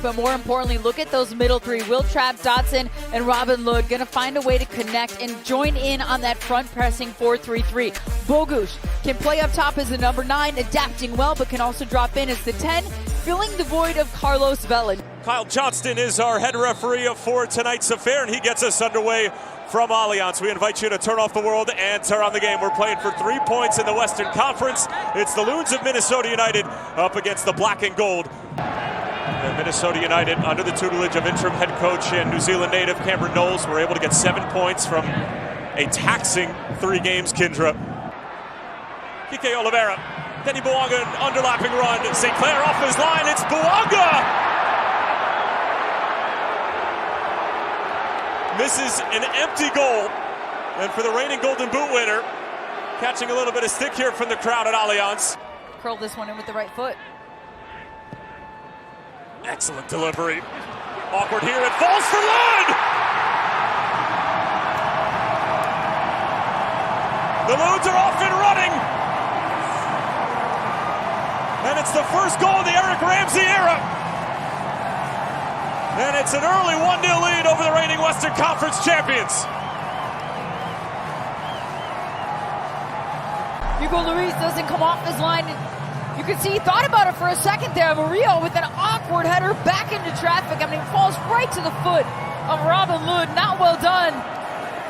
But more importantly, look at those middle three. Will Trapp, Dotson, and Robin Lod going to find a way to connect and join in on that front pressing 4-3-3. Bongokuhle can play up top as the number 9, adapting well, but can also drop in as the 10, filling the void of Carlos Vela. Kyle Johnston is our head referee for tonight's affair, and he gets us underway from Allianz. We invite you to turn off the world and turn on the game. We're playing for 3 points in the Western Conference. It's the Loons of Minnesota United up against the Black and Gold. And Minnesota United, under the tutelage of interim head coach and New Zealand native Cameron Knowles, were able to get 7 points from a taxing 3 games, Kindra. Kike Oliveira, Denny Bouanga, an underlapping run. St. Clair off his line, it's Bouanga! Misses an empty goal. And for the reigning Golden Boot winner, catching a little bit of stick here from the crowd at Allianz. Curl this one in with the right foot. Excellent delivery. Awkward here, it falls for Lod! The Loons are off and running! And it's the first goal of the Eric Ramsay era! And it's an early 1-0 lead over the reigning Western Conference champions. Hugo Lloris doesn't come off his line. You can see he thought about it for a second there. Murillo with an awkward header back into traffic. I mean, it falls right to the foot of Robin Lod. Not well done.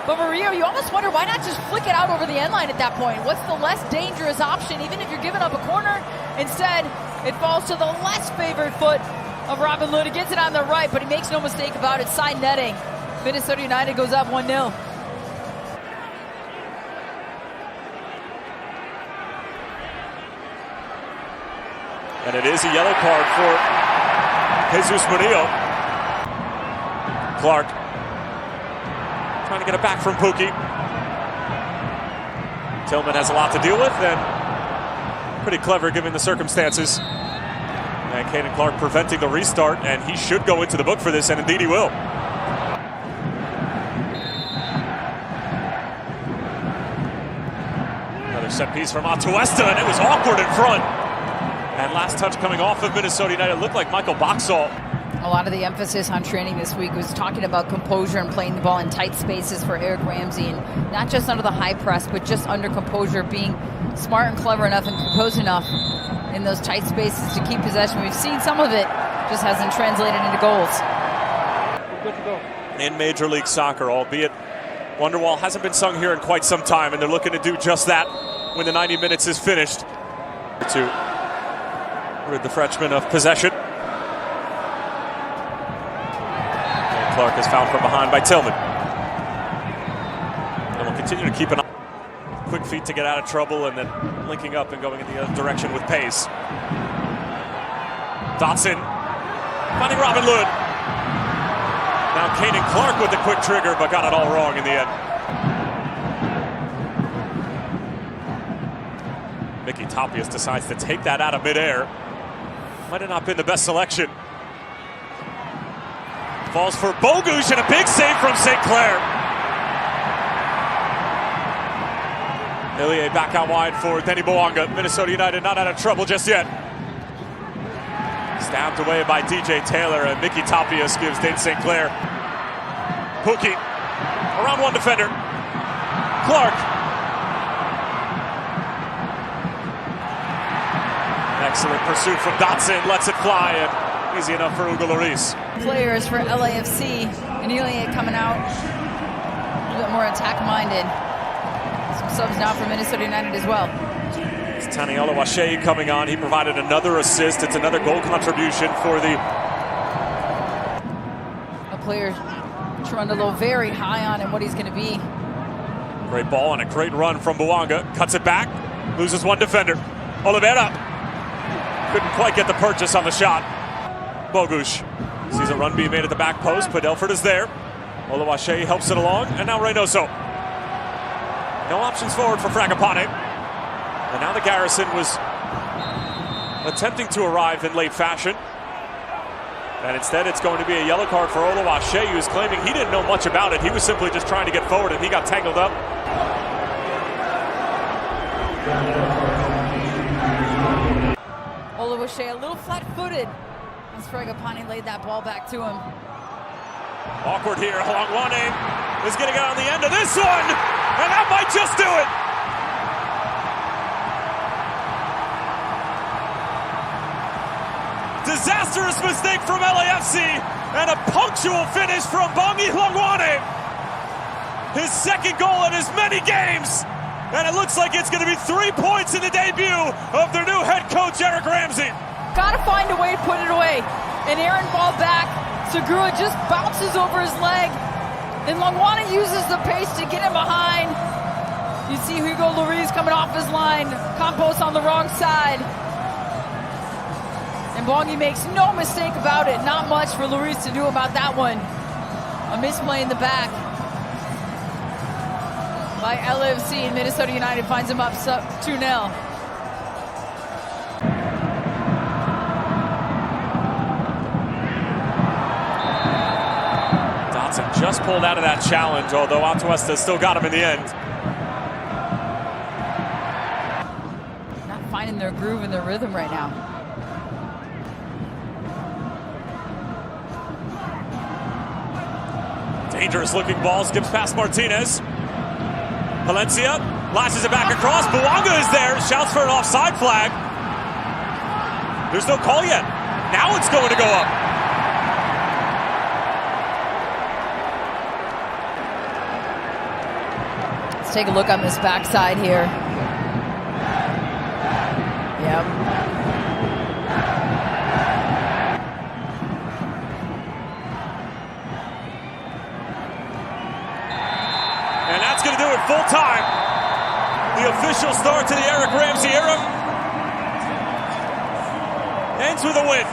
But Murillo, you almost wonder why not just flick it out over the end line at that point? What's the less dangerous option, even if you're giving up a corner? Instead, it falls to the less favored foot of Robin Lod. He gets it on the right, but he makes no mistake about it. Side netting. Minnesota United goes up 1-0. And it is a yellow card for Jesus Murillo. Clark trying to get it back from Pookie. Tillman has a lot to deal with, and pretty clever given the circumstances. And Caden Clark preventing the restart, and he should go into the book for this, and indeed he will. Another set piece from Atuesta, and it was awkward in front. And last touch coming off of Minnesota United looked like Michael Boxall. A lot of the emphasis on training this week was talking about composure and playing the ball in tight spaces for Eric Ramsay, and not just under the high press, but just under composure, being smart and clever enough and composed enough in those tight spaces to keep possession. We've seen some of it, just hasn't translated into goals. Good to go. In Major League Soccer, albeit Wonderwall hasn't been sung here in quite some time, and they're looking to do just that when the 90 minutes is finished. Rid the Frenchman of possession. And Clark is found from behind by Tillman. And we'll continue to keep an eye. Quick feet to get out of trouble, and then linking up and going in the other direction with pace. Dotson finding Robin Lod. Now Caden Clark with the quick trigger, but got it all wrong in the end. Mickey Tapias decides to take that out of midair. Might have not been the best selection. Falls for Bongokuhle, and a big save from St. Clair. Ilie back out wide for Denny Bouanga. Minnesota United not out of trouble just yet. Stabbed away by DJ Taylor, and Mickey Tapias gives Dane St. Clair. Pookie around one defender. Clark. Excellent pursuit from Dotson, lets it fly, and easy enough for Hugo Lloris. Players for LAFC, and Ilie coming out a little bit more attack-minded. Some subs now for Minnesota United as well. It's Tani Oluwaseyi coming on. He provided another assist. It's another goal contribution for the... A player Trundle very high on and what he's going to be. Great ball and a great run from Bouanga. Cuts it back, loses one defender. Oliveira couldn't quite get the purchase on the shot. Bongokuhle sees a run being made at the back post, but Elford is there. Oluwaseyi helps it along, and now Reynoso. No options forward for Fragapane. And now the Garrison was attempting to arrive in late fashion. And instead it's going to be a yellow card for Oluwaseyi, who's claiming he didn't know much about it. He was simply just trying to get forward, and he got tangled up. Oluwaseyi a little flat-footed And Fragapane laid that ball back to him. Awkward here. Hlongwane is going to get on the end of this one, and that might just do it. Disastrous mistake from LAFC, and a punctual finish from Bongokuhle. His second goal in as many games, and it looks like it's going to be 3 points in the debut of their new head coach, Eric Ramsay. Gotta find a way to put it away. An errant ball back. Segura just bounces over his leg, and Hlongwane uses the pace to get him behind. You see Hugo Lloris coming off his line. Campos on the wrong side. And Bongi makes no mistake about it. Not much for Lloris to do about that one. A misplay in the back by LAFC, and Minnesota United finds him up 2-0. Dotson just pulled out of that challenge, although Atuesta still got him in the end. Not finding their groove and their rhythm right now. Dangerous looking ball, skips past Martinez. Valencia lashes it back across. Buwanga is there, shouts for an offside flag. There's no call yet. Now it's going to go up. Let's take a look on this backside here. Yep. And that's going to do it full time. The official start to the Eric Ramsay era ends with a win.